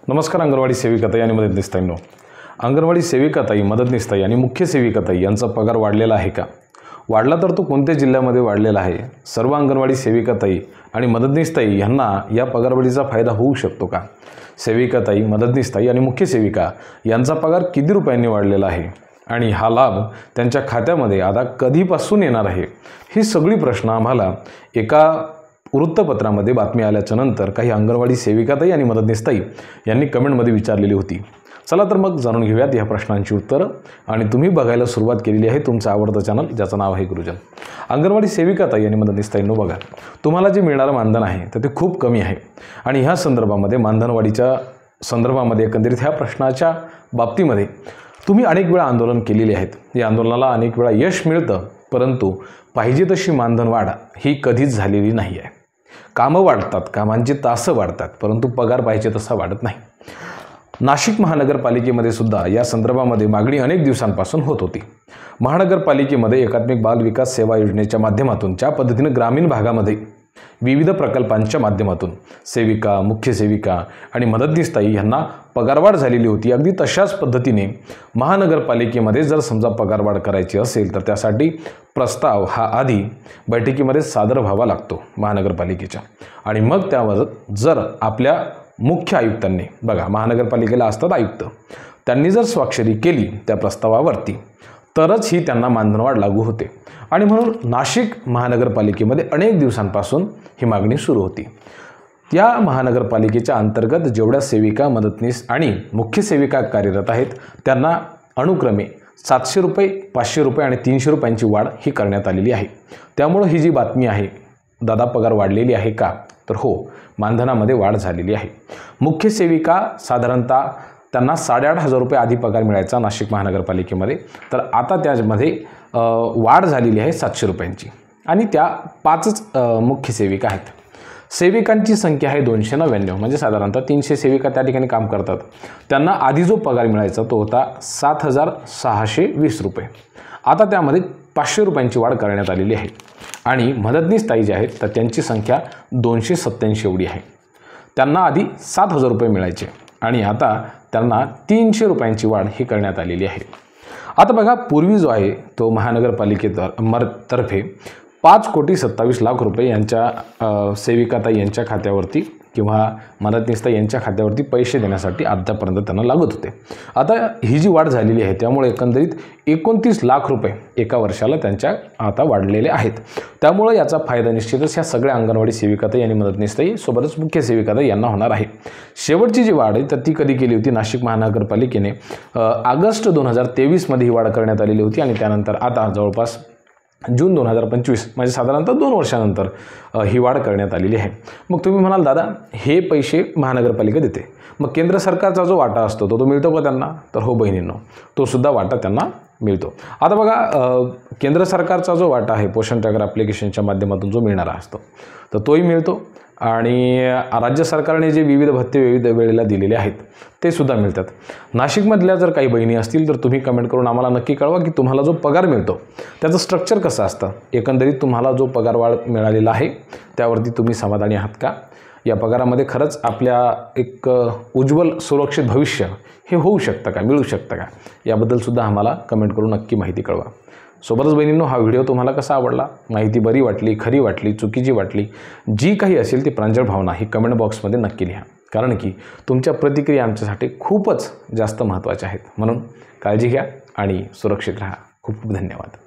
नमस्कार. अंगणवाडी सेविकाताई आणि मदतनीसताईंनो, अंगणवाडी सेविकाताई, मदतनीसताई आणि मुख्य सेविकाताई यांचा पगार वाढलेला आहे का? वाढला तर तो कोणत्या जिल्ह्यामध्ये वाढलेला आहे? सर्व अंगणवाडी सेविकाताई आणि मदतनीसताई यांना या पगारवाढीचा फायदा होऊ शकतो का? सेविकाताई, मदतनीसताई आणि मुख्य सेविका यांचा पगार किती रुपयांनी वाढलेला आहे आणि हा लाभ त्यांच्या खात्यामध्ये आता कधीपासून येणार आहे? ही सगळी प्रश्न आम्हाला एका वृत्तपत्रामध्ये बातमी आल्याच्या नंतर काही अंगणवाडी सेविकाताई आणि मदतनीसताई यांनी कमेंटमध्ये विचारलेली होती. चला तर मग जाणून घेऊयात या प्रश्नांची उत्तरं. आणि तुम्ही बघायला सुरुवात केलेली आहे तुमचं आवडतं चॅनल ज्याचं नाव आहे गुरुजन. अंगणवाडी सेविकाताई आणि मदतनीसताईंनो, बघा, तुम्हाला जे मिळणारं मानधन आहे तर ते खूप कमी आहे आणि ह्या संदर्भामध्ये मानधनवाढीच्या संदर्भामध्ये एकंदरीत ह्या प्रश्नाच्या बाबतीमध्ये तुम्ही अनेक वेळा आंदोलन केलेले आहेत. या आंदोलनाला अनेक वेळा यश मिळतं, परंतु पाहिजे तशी मानधन वाढ ही कधीच झालेली नाही आहे. कामं वाढतात, कामांची तासं वाढतात, परंतु पगार पाहिजे तसा वाढत नाही. नाशिक महानगरपालिकेमध्ये सुद्धा या संदर्भामध्ये मागणी अनेक दिवसांपासून होत होती. महानगरपालिकेमध्ये एकात्मिक बाल विकास सेवा योजनेच्या माध्यमातून ज्या पद्धतीनं ग्रामीण भागामध्ये विविध प्रकल्पांच्या माध्यमातून सेविका, मुख्य सेविका आणि मदतनीसताई यांना पगारवाढ झालेली होती, अगदी तशाच पद्धतीने महानगरपालिकेमध्ये जर समजा पगारवाढ करायची असेल तर त्यासाठी प्रस्ताव हा आधी बैठकीमध्ये सादर व्हावा लागतो महानगरपालिकेच्या. आणि मग त्यावर जर आपल्या मुख्य आयुक्तांनी, बघा महानगरपालिकेला असतात आयुक्त, त्यांनी जर स्वाक्षरी केली त्या प्रस्तावावरती तरच ही त्यांना मानधनवाढ लागू होते. आणि म्हणून नाशिक महानगरपालिकेमध्ये अनेक दिवसांपासून ही मागणी सुरू होती. या महानगरपालिकेच्या अंतर्गत जेवढ्या सेविका, मदतनीस आणि मुख्य सेविका कार्यरत आहेत त्यांना अनुक्रमे 700 रुपये, 500 रुपये आणि 300 रुपयांची वाढ ही करण्यात आलेली आहे. त्यामुळं ही जी बातमी आहे, दादा पगार वाढलेली आहे का, तर हो, मानधनामध्ये वाढ झालेली आहे. मुख्य सेविका साधारणतः त्यांना 8,500 रुपये आधी पगार मिळायचा नाशिक महानगरपालिकेमध्ये, तर आता त्यामध्ये वाढ झालेली आहे 700 रुपयांची. आणि त्या 5च मुख्य सेविका आहेत. सेविकांची संख्या आहे 299, म्हणजे साधारणतः 300 सेविका त्या ठिकाणी काम करतात. त्यांना आधी जो पगार मिळायचा तो होता 7,620 रुपये. आता त्यामध्ये 500 रुपयांची वाढ करण्यात आलेली आहे. आणि मदतनीसताई जे आहेत तर त्यांची संख्या 287 एवढी आहे. त्यांना आधी 7,000 रुपये मिळायचे आणि आता त्यांना 300 रुपयांची वाढ ही करण्यात आलेली आहे. आता बघा, पूर्वी जो आहे तो महानगरपालिकेतर्फे 5,27,00,000 रुपये यांच्या सेविकाताई यांच्या खात्यावरती किंवा मदतनीसताई यांच्या खात्यावरती पैसे देण्यासाठी आतापर्यंत त्यांना लागत होते. आता ही जी वाढ झालेली आहे त्यामुळे एकंदरीत 29 लाख रुपये एका वर्षाला त्यांच्या आता वाढलेले आहेत. त्यामुळे याचा फायदा निश्चितच ह्या सगळ्या अंगणवाडी सेविकाताई आणि मदतनीसताई सोबतच मुख्य सेविकाताई यांना होणार आहे. शेवटची जी वाढ आहे तर ती कधी केली होती? नाशिक महानगरपालिकेने ऑगस्ट 2023 ही वाढ करण्यात आलेली होती आणि त्यानंतर आता जवळपास जून 2025 म्हणजे साधारणतः 2 वर्षानंतर ही वाढ करण्यात आलेली आहे. मग तुम्ही म्हणाल, दादा हे पैसे महानगरपालिका देते, मग केंद्र सरकारचा जो वाटा असतो तो मिळतो का त्यांना? तर हो बहिणींनो, तो सुद्धा वाटा त्यांना मिळतो. आता बघा, केंद्र सरकारचा जो वाटा आहे पोषण ट्रॅकर ॲप्लिकेशनच्या माध्यमातून जो मिळणारा असतो तर तोही मिळतो. आणि राज्य सरकारने जे विविध भत्ते विविध वेळेला दिलेले आहेत ते सुद्धा मिळतात. नाशिकमधल्या जर काही बहिणी असतील तर तुम्ही कमेंट करून आम्हाला नक्की कळवा की तुम्हाला जो पगार मिळतो त्याचं स्ट्रक्चर कसं असतं. एकंदरीत तुम्हाला जो पगारवाढ मिळालेला आहे त्यावरती तुम्ही समाधानी आहात का? या पगारामध्ये खरंच आपल्या एक उज्ज्वल सुरक्षित भविष्य हे होऊ शकतं का, मिळू शकतं का, याबद्दलसुद्धा आम्हाला कमेंट करून नक्की माहिती कळवा. सोबतच बहिणींनो, हा व्हिडिओ तुम्हाला कसा आवडला, माहिती बरी वाटली, खरी वाटली, चुकीची वाटली, जी काही असेल ती प्रांजळ भावना ही कमेंट बॉक्समध्ये नक्की लिहा. कारण की तुमच्या प्रतिक्रिया आमच्यासाठी खूपच जास्त महत्त्वाच्या आहेत. म्हणून काळजी घ्या आणि सुरक्षित राहा. खूप खूप धन्यवाद.